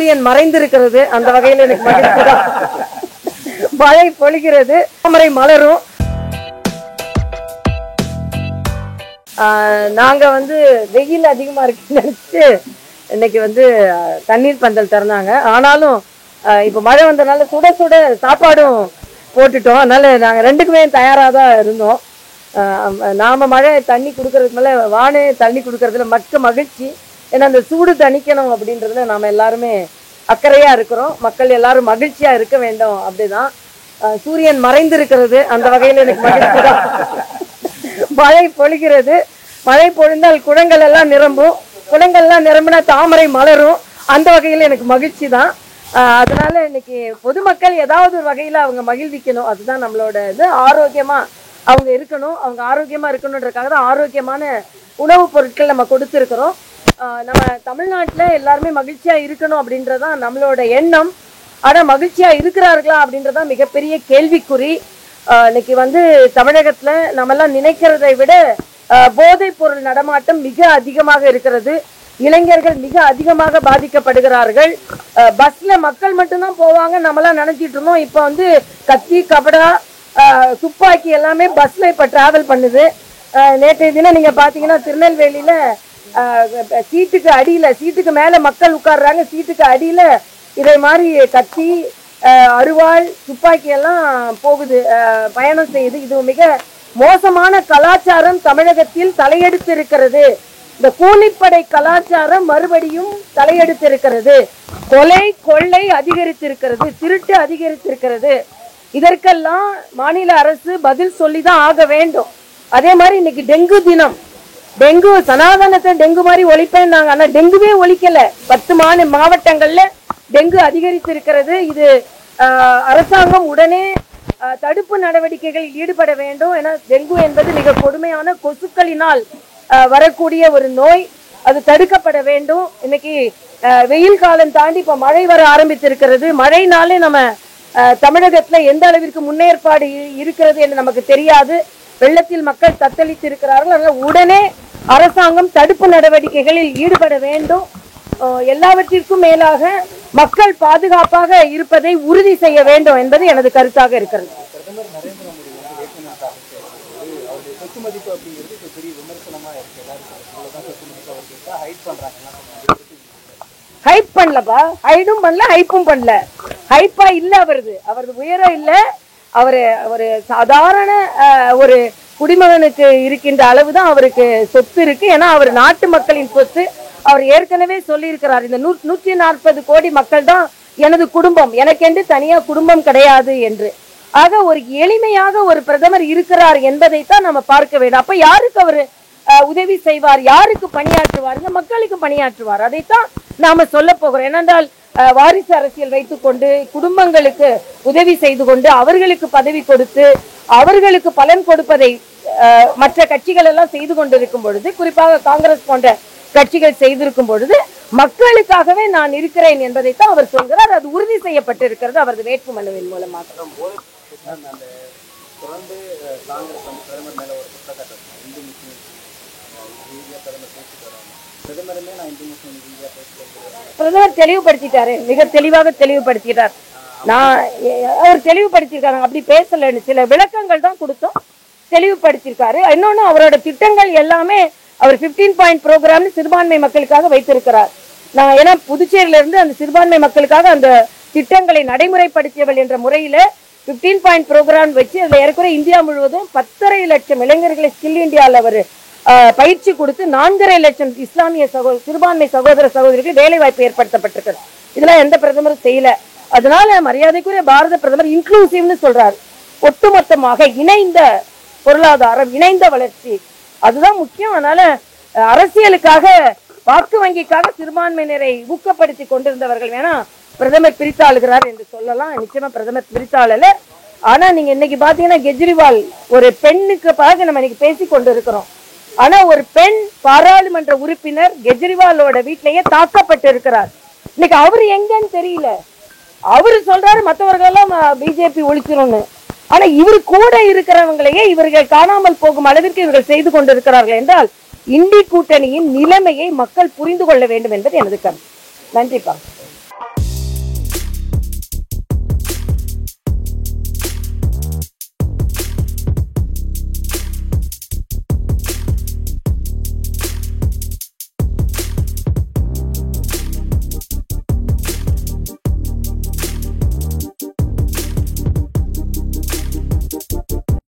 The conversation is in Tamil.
சூரியன் மறைந்திருக்கிறது, அந்த வகையில் எனக்கு மகிழ்ச்சி தான். மழை பொழிகிறது, தாமரை மலரும். நாங்க வெயில் அதிகமா இருக்குன்னு நினைச்சு இன்னைக்கு தண்ணீர் பந்தல் திறந்தாங்க. ஆனாலும் இப்ப மழை வந்ததுனால சுட சுட சாப்பாடும் போட்டுட்டோம். அதனால நாங்க ரெண்டுக்குமே தயாராக தான் இருந்தோம். நாம மழை தண்ணி கொடுக்கறதுக்கு மேல வானே தண்ணி கொடுக்கறதுல மற்ற மகிழ்ச்சி. ஏன்னா அந்த சூடு தணிக்கணும் அப்படின்றதுல நாம எல்லாருமே அக்கறையா இருக்கிறோம். மக்கள் எல்லாரும் மகிழ்ச்சியா இருக்க வேண்டும். அப்படிதான் சூரியன் மறைந்திருக்கிறது, அந்த வகையில் எனக்கு மகிழ்ச்சி தான். மழை பொழிகிறது, மழை பொழிந்தால் குளங்கள் எல்லாம் நிரம்பும், குளங்கள் எல்லாம் நிரம்பினா தாமரை மலரும், அந்த வகையில் எனக்கு மகிழ்ச்சி தான். அதனால இன்னைக்கு பொதுமக்கள் ஏதாவது ஒரு வகையில அவங்க மகிழ்விக்கணும். அதுதான் நம்மளோட இது. ஆரோக்கியமா அவங்க இருக்கணும், அவங்க ஆரோக்கியமா இருக்கணுன்றதுக்காக தான் ஆரோக்கியமான உணவுப் பொருட்கள் நம்ம கொடுத்துருக்கிறோம். நம்ம தமிழ்நாட்டுல எல்லாருமே மகிழ்ச்சியா இருக்கணும் அப்படின்றதான் நம்மளோட எண்ணம். ஆனா மகிழ்ச்சியா இருக்கிறார்களா அப்படின்றதான் மிகப்பெரிய கேள்விக்குறி. இன்னைக்கு தமிழகத்துல நம்ம எல்லாம் நினைக்கிறதை விட போதைப் பொருள் நடமாட்டம் மிக அதிகமாக இருக்கிறது. இளைஞர்கள் மிக அதிகமாக பாதிக்கப்படுகிறார்கள். பஸ்ல மக்கள் மட்டும்தான் போவாங்க நம்மளாம் நினைச்சிட்டு இருந்தோம். இப்ப கத்தி, கபடா, துப்பாக்கி எல்லாமே பஸ்ல இப்ப டிராவல் பண்ணுது. நேற்றைய தினம் நீங்க பாத்தீங்கன்னா திருநெல்வேலியில சீட்டுக்கு அடியில, சீட்டுக்கு மேல மக்கள் உட்கார்றாங்க, சீட்டுக்கு அடியில இதே மாதிரி கத்தி, அருவாள், துப்பாக்கி எல்லாம் போகுது, பயணம் செய்யுது. இது மிக மோசமான கலாச்சாரம் தமிழகத்தில் தலையெடுத்து இருக்கிறது. இந்த கூலிப்படை கலாச்சாரம் மறுபடியும் தலையெடுத்து இருக்கிறது. கொலை, கொள்ளை அதிகரித்திருக்கிறது, திருட்டு அதிகரித்திருக்கிறது. இதற்கெல்லாம் மாநில அரசு பதில் சொல்லிதான் ஆக வேண்டும். அதே மாதிரி இன்னைக்கு டெங்கு தினம். டெங்கு சனாதனத்தை டெங்கு மாதிரி ஒழிப்பேன்னாங்க, ஆனா டெங்குவே ஒழிக்கல. 10 மாவட்டங்கள்ல டெங்கு அதிகரித்திருக்கிறது. இது அரசாங்கம் உடனே தடுப்பு நடவடிக்கைகளில் ஈடுபட வேண்டும். ஏன்னா டெங்கு என்பது மிக கொடுமையான கொசுக்களினால் வரக்கூடிய ஒரு நோய், அது தடுக்கப்பட வேண்டும். இன்னைக்கு வெயில் காலம் தாண்டி இப்ப மழை வர ஆரம்பித்திருக்கிறது. மழைனாலே நம்ம தமிழகத்துல எந்த அளவிற்கு முன்னேற்பாடு இருக்கிறது என்று நமக்கு தெரியாது. வெள்ளத்தில் மக்கள் தத்தளித்து இருக்கிறார்கள். அதனால உடனே அரசாங்கம் தடுப்பு நடவடிக்கைகளில் ஈடுபட வேண்டும். எல்லாவற்றிற்கும் மேலாக மக்கள் பாதுகாப்பாக இருப்பதை உறுதி செய்ய வேண்டும் என்பது எனது கருத்தாக இருக்கிறது. ஹைப் பண்ணலப்பா, ஹைடும் பண்ணல, ஹைப்பும் பண்ணல. ஹைப்பா இல்ல அவரது உயரம் இல்ல. ஒரு சாதாரண ஒரு குடிமகனுக்கு இருக்கின்ற அளவுதான் அவருக்கு சொத்து இருக்கு. ஏன்னா அவர் நாட்டு மக்களின் சொத்து. அவர் ஏற்கனவே சொல்லி இருக்கிறார், இந்த 140 கோடி மக்கள் தான் எனது குடும்பம், எனக்கென்று தனியா குடும்பம் கிடையாது என்று. ஆக ஒரு எளிமையாக ஒரு பிரதமர் இருக்கிறார் என்பதைத்தான் நம்ம பார்க்க வேண்டும். அப்ப யாருக்கு அவர் உதவி செய்வார், யாருக்கு பணியாற்றுவார்? இந்த மக்களுக்கு பணியாற்றுவார். அதைத்தான் நாம சொல்ல போகிறோம். ஏனென்றால் வாரிசு அரசியல் வைத்துக் கொண்டு குடும்பங்களுக்கு உதவி செய்து கொண்டு அவர்களுக்கு பதவி கொடுத்து அவர்களுக்கு பலன் கொடுப்பதை மற்ற கட்சிகள் எல்லாம் செய்து கொண்டிருக்கும் பொழுது, குறிப்பாக காங்கிரஸ் போன்ற கட்சிகள் செய்திருக்கும் பொழுது, மக்களுக்காகவே நான் இருக்கிறேன் என்பதைத்தான் அவர் சொல்கிறார். அது உறுதி செய்யப்பட்டிருக்கிறது அவரது வேட்புமனுவின் மூலமாக. பிரதமர் தெளிவுபடுத்திட்டாரு, மிக தெளிவாக தெளிவுபடுத்திட்டார். அவர் தெளிவுபடுத்திருக்காரு, அப்படி பேசலன்னு சில விளக்கங்கள் தான் கொடுத்தோம், தெளிவுபடுத்திருக்காரு. இன்னொன்னு அவரோட திட்டங்கள் எல்லாமே அவர் 15 பாயிண்ட் ப்ரோக்ராம் சிறுபான்மை மக்களுக்காக வைத்திருக்கிறார். நான் ஏன்னா புதுச்சேரியில இருந்து அந்த சிறுபான்மை மக்களுக்காக அந்த திட்டங்களை நடைமுறைப்படுத்தியவள் என்ற முறையில 15 பாயிண்ட் ப்ரோக்ராம் வச்சு அதுல ஏற்கனவே இந்தியா முழுவதும் 10.5 லட்சம் இளைஞர்களை ஸ்கில் இந்தியாவில் அவர் பயிற்சி கொடுத்து 4.5 லட்சம் இஸ்லாமிய சிறுபான்மை சகோதர சகோதரிக்கு வேலை வாய்ப்பு ஏற்படுத்தப்பட்டிருக்கிறது. இதெல்லாம் எந்த பிரதமரும் செய்யல. அதனால மரியாதைக்குரிய பாரத பிரதமர் இன்க்ளூசிவ்னு சொல்றாரு. ஒட்டுமொத்தமாக இணைந்த பொருளாதாரம், இணைந்த வளர்ச்சி, அதுதான் முக்கியம். அதனால அரசியலுக்காக, வாக்கு வங்கிக்காக சிறுபான்மையினரை ஊக்கப்படுத்தி கொண்டிருந்தவர்கள் வேணா பிரதமர் பிரித்தாளுகிறார் என்று சொல்லலாம். நிச்சயமா பிரதமர் பிரித்தாளல. ஆனா நீங்க இன்னைக்கு பாத்தீங்கன்னா கெஜ்ரிவால் ஒரு பெண்ணுக்கு பாக நம்ம இன்னைக்கு பேசி கொண்டு இருக்கிறோம். ஆனா ஒரு பெண் பாராளுமன்ற உறுப்பினர் கெஜ்ரிவாலோட வீட்டிலேயே தாக்கப்பட்டு இருக்கிறார். இன்னைக்கு அவரு எங்கன்னு தெரியல. அவரு சொல்றாரு மற்றவர்கள் எல்லாம் பிஜேபி ஒழிச்சிரும்னு. ஆனா இவர் கூட இருக்கிறவங்களையே இவர்கள் காணாமல் போகும் அளவிற்கு இவர்கள் செய்து கொண்டிருக்கிறார்கள் என்றால் இந்தி கூட்டணியின் நிலைமையை மக்கள் புரிந்து கொள்ள வேண்டும் என்பது எனது கருத்து. நன்றிப்பா.